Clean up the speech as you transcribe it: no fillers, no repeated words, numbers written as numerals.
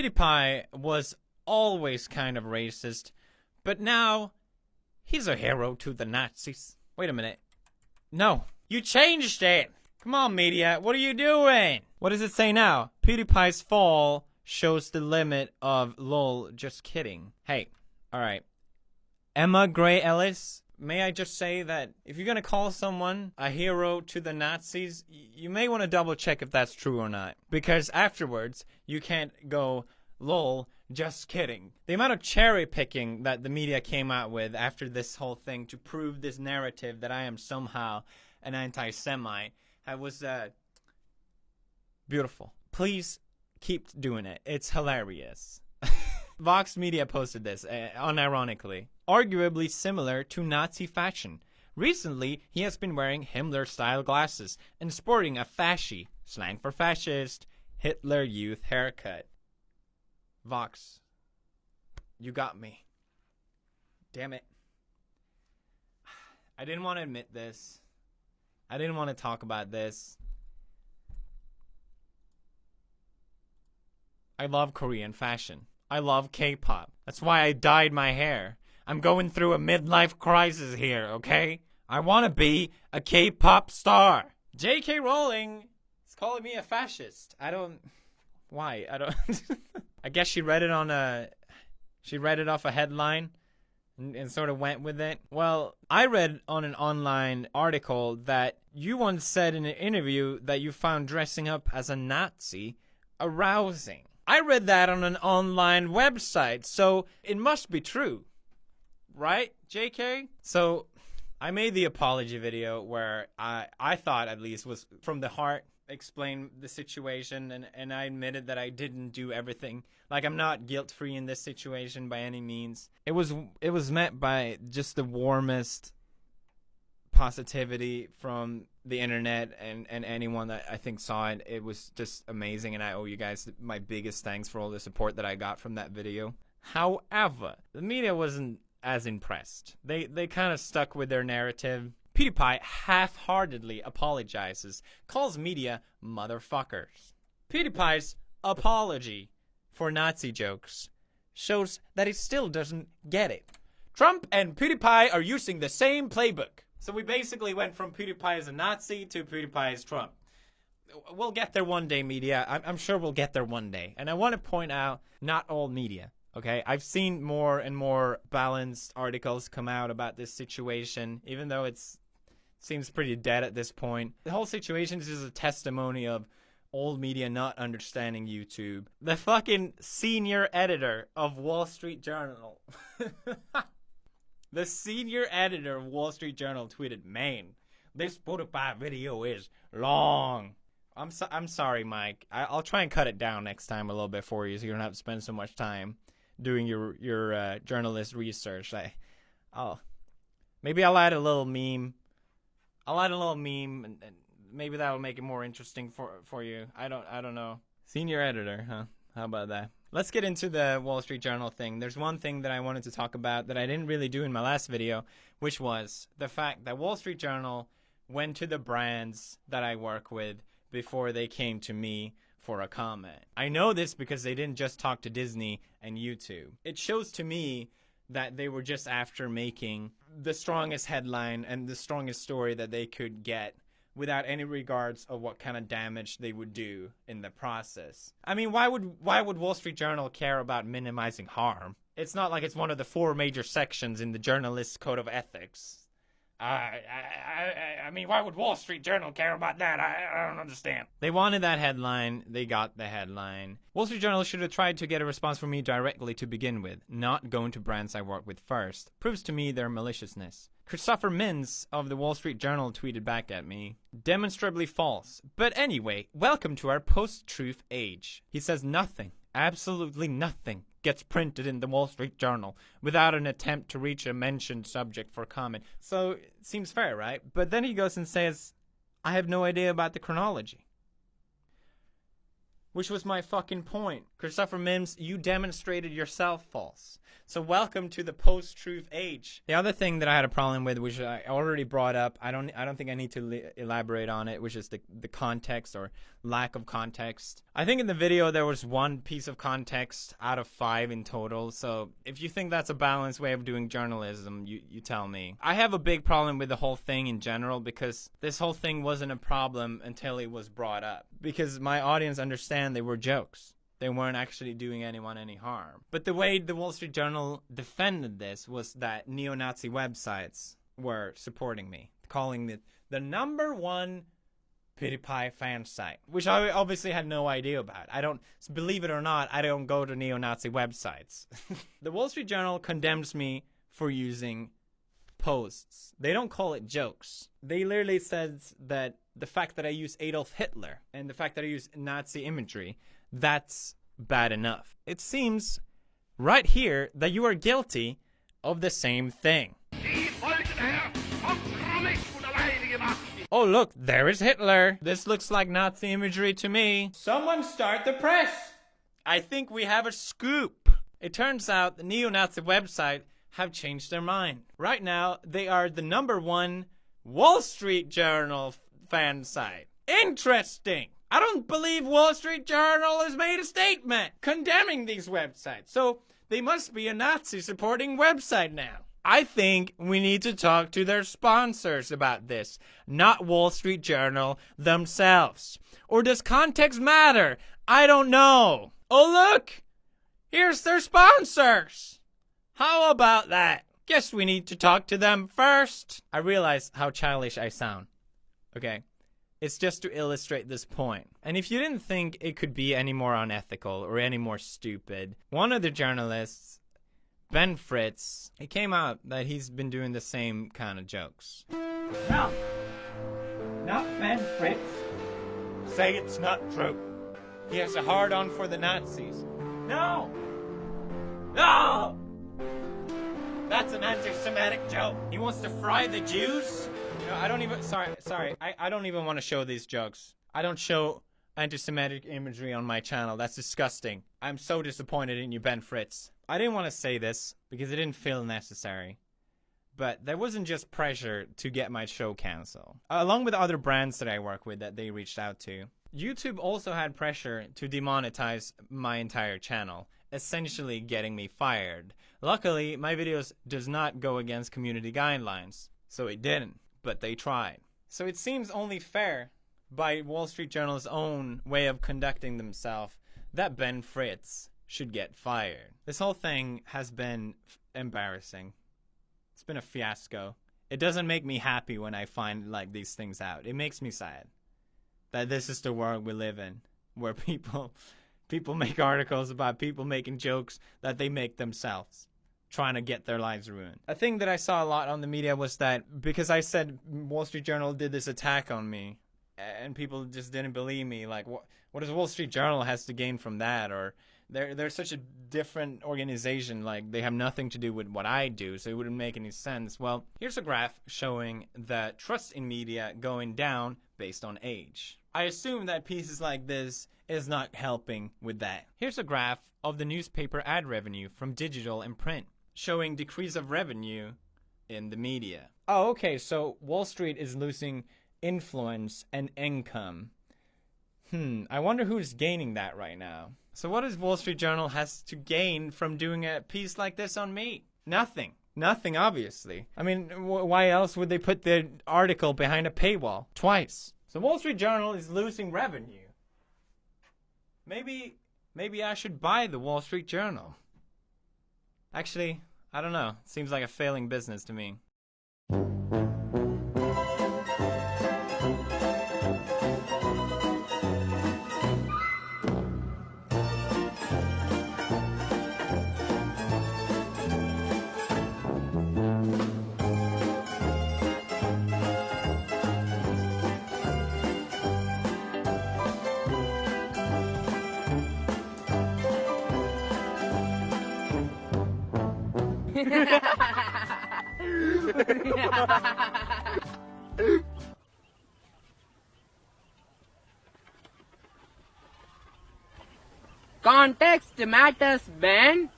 PewDiePie was always kind of racist, but now he's a hero to the Nazis. Wait a minute. No, you changed it. Come on, media. What are you doing? What does it say now? PewDiePie's fall shows the limit of lol. Just kidding. Hey, all right. Emma Gray Ellis, may I just say that if you're going to call someone a hero to the Nazis, you may want to double check if that's true or not. Because afterwards, you can't go, lol, just kidding. The amount of cherry picking that the media came out with after this whole thing to prove this narrative that I am somehow an anti-Semite was beautiful. Please keep doing it. It's hilarious. Vox Media posted this, unironically. Arguably similar to Nazi fashion. Recently, he has been wearing Himmler-style glasses and sporting a fasci, slang for fascist, Hitler Youth haircut. Vox, you got me. Damn it. I didn't want to admit this. I didn't want to talk about this. I love Korean fashion. I love K-pop. That's why I dyed my hair. I'm going through a midlife crisis here, okay? I want to be a K-pop star. J.K. Rowling is calling me a fascist. Why? I guess she read it off a headline and sort of went with it. Well, I read on an online article that you once said in an interview that you found dressing up as a Nazi arousing. I read that on an online website, so it must be true. Right, JK? So, I made the apology video where I thought, at least, was from the heart, explain the situation, and I admitted that I didn't do everything. Like, I'm not guilt-free in this situation by any means. It was met by just the warmest positivity from the internet and anyone that I think saw it. It was just amazing, and I owe you guys my biggest thanks for all the support that I got from that video. However, the media wasn't as impressed. They kind of stuck with their narrative. PewDiePie half-heartedly apologizes, calls media motherfuckers. PewDiePie's apology for Nazi jokes shows that he still doesn't get it. Trump and PewDiePie are using the same playbook. So we basically went from PewDiePie as a Nazi to PewDiePie as Trump. We'll get there one day, media. I'm sure we'll get there one day. And I want to point out, not all media, okay? I've seen more and more balanced articles come out about this situation, even though it seems pretty dead at this point. The whole situation is just a testimony of old media not understanding YouTube. The fucking senior editor of Wall Street Journal. The senior editor of Wall Street Journal tweeted, "Man, this PewDiePie video is long." I'm sorry, Mike. I'll try and cut it down next time a little bit for you so you don't have to spend so much time doing your journalist research. Maybe I'll add a little meme. And maybe that'll make it more interesting for you. I don't know. Senior editor, huh? How about that? Let's get into the Wall Street Journal thing. There's one thing that I wanted to talk about that I didn't really do in my last video, which was the fact that Wall Street Journal went to the brands that I work with before they came to me for a comment. I know this because they didn't just talk to Disney and YouTube. It shows to me that they were just after making the strongest headline and the strongest story that they could get without any regards of what kind of damage they would do in the process. I mean, why would Wall Street Journal care about minimizing harm? It's not like it's one of the 4 major sections in the journalist's code of ethics. I mean, why would Wall Street Journal care about that? I don't understand. They wanted that headline. They got the headline. Wall Street Journal should have tried to get a response from me directly to begin with, not going to brands I work with first. Proves to me their maliciousness. Christopher Mintz of the Wall Street Journal tweeted back at me, "Demonstrably false. But anyway, welcome to our post-truth age." He says nothing, absolutely nothing, gets printed in the Wall Street Journal without an attempt to reach a mentioned subject for comment. So, it seems fair, right? But then he goes and says, "I have no idea about the chronology." Which was my fucking point. Christopher Mims, you demonstrated yourself false. So welcome to the post-truth age. The other thing that I had a problem with, which I already brought up, I don't think I need to elaborate on it, which is the context or lack of context. I think in the video there was one piece of context out of 5 in total. So if you think that's a balanced way of doing journalism, you tell me. I have a big problem with the whole thing in general because this whole thing wasn't a problem until it was brought up. Because my audience understand they were jokes. They weren't actually doing anyone any harm. But the way the Wall Street Journal defended this was that neo-Nazi websites were supporting me, calling it the #1 PewDiePie fan site, which I obviously had no idea about. Believe it or not, I don't go to neo-Nazi websites. The Wall Street Journal condemns me for using posts. They don't call it jokes. They literally says that the fact that I use Adolf Hitler and the fact that I use Nazi imagery, that's bad enough. It seems right here that you are guilty of the same thing. Oh look, there is Hitler. This looks like Nazi imagery to me. Someone start the press. I think we have a scoop. It turns out the neo-Nazi website have changed their mind. Right now, they are the #1 Wall Street Journal fan site. Interesting. I don't believe Wall Street Journal has made a statement condemning these websites. So they must be a Nazi supporting website now. I think we need to talk to their sponsors about this, not Wall Street Journal themselves. Or does context matter? I don't know. Oh look! Here's their sponsors! How about that? Guess we need to talk to them first. I realize how childish I sound. Okay? It's just to illustrate this point. And if you didn't think it could be any more unethical or any more stupid, one of the journalists, Ben Fritz, it came out that he's been doing the same kind of jokes. No! Not Ben Fritz. Say it's not true. He has a hard-on for the Nazis. No! No! That's an anti-Semitic joke. He wants to fry the Jews? No, I don't even, sorry. I don't even want to show these jokes. I don't show anti-Semitic imagery on my channel. That's disgusting. I'm so disappointed in you, Ben Fritz. I didn't want to say this because it didn't feel necessary. But there wasn't just pressure to get my show canceled. Along with other brands that I work with that they reached out to, YouTube also had pressure to demonetize my entire channel, essentially getting me fired. Luckily, my videos does not go against community guidelines, so it didn't, but they tried. So it seems only fair, by Wall Street Journal's own way of conducting themselves, that Ben Fritz should get fired. This whole thing has been embarrassing. It's been a fiasco. It doesn't make me happy when I find like these things out. It makes me sad that this is the world we live in, where people make articles about people making jokes that they make themselves, trying to get their lives ruined. A thing that I saw a lot on the media was that because I said Wall Street Journal did this attack on me, and people just didn't believe me, like what does Wall Street Journal has to gain from that? Or they're such a different organization, like they have nothing to do with what I do, so it wouldn't make any sense. Well, here's a graph showing the trust in media going down based on age. I assume that pieces like this is not helping with that. Here's a graph of the newspaper ad revenue from digital and print, showing decrease of revenue in the media. Oh, okay, so Wall Street is losing influence and income. I wonder who's gaining that right now. So what does Wall Street Journal has to gain from doing a piece like this on me? Nothing. Nothing, obviously. I mean, why else would they put the article behind a paywall twice? So Wall Street Journal is losing revenue. Maybe I should buy the Wall Street Journal. Actually, I don't know. It seems like a failing business to me. Context matters, Ben.